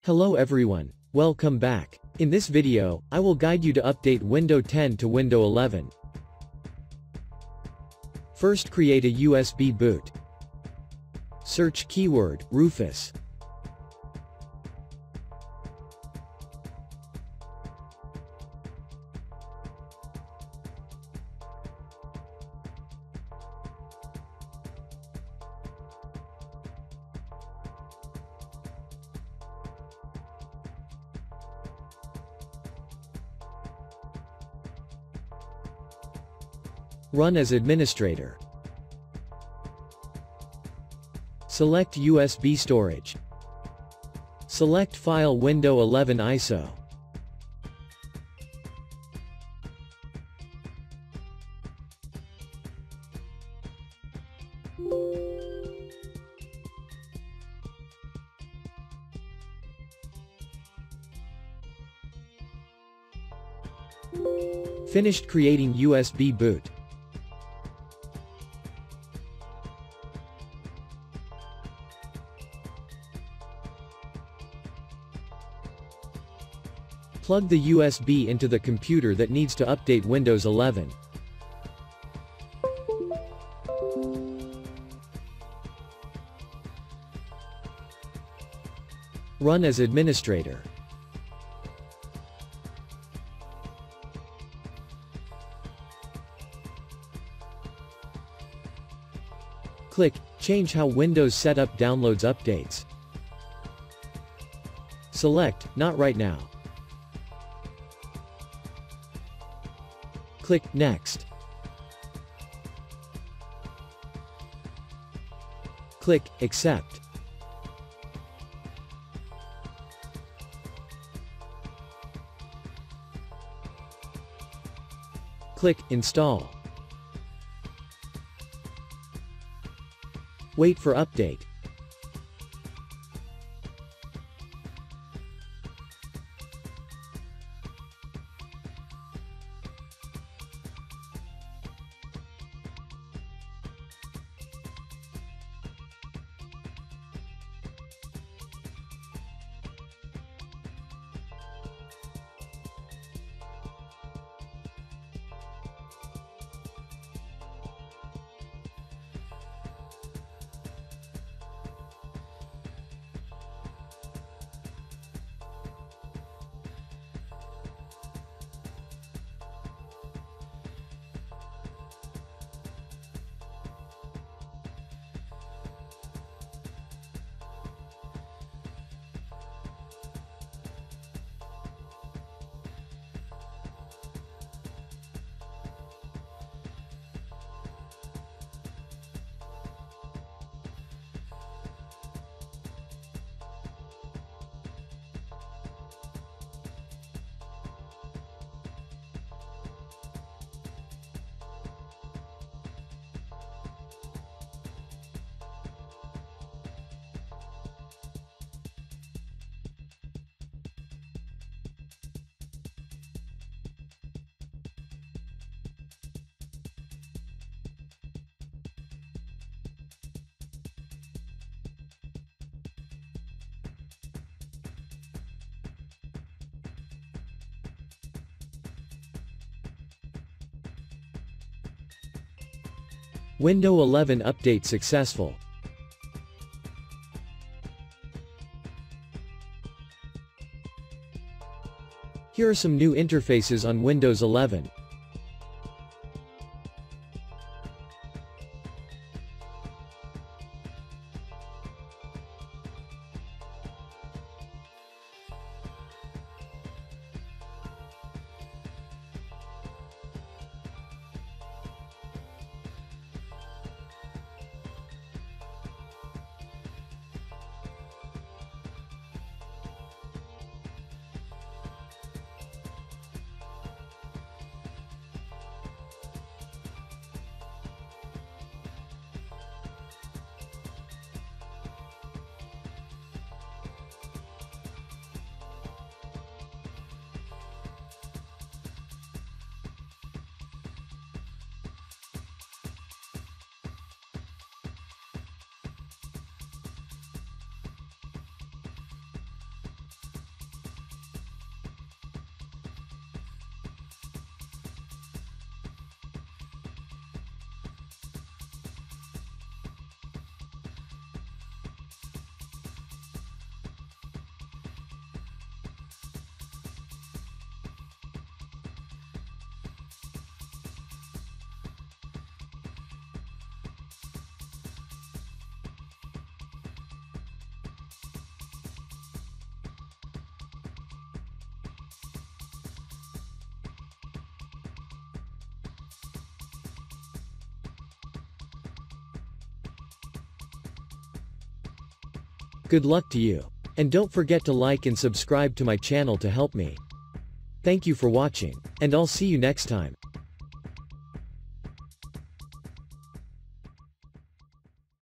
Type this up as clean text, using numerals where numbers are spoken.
Hello everyone, welcome back. In this video, I will guide you to update Windows 10 to Windows 11. First, create a USB boot. Search keyword, Rufus. Run as administrator. Select USB storage. Select file Windows 11 ISO. Finished creating USB boot. Plug the USB into the computer that needs to update Windows 11. Run as administrator. Click Change how Windows Setup downloads updates. Select Not right now. Click Next. Click Accept. Click Install. Wait for update. Windows 11 update successful. Here are some new interfaces on Windows 11. Good luck to you. And don't forget to like and subscribe to my channel to help me. Thank you for watching, and I'll see you next time.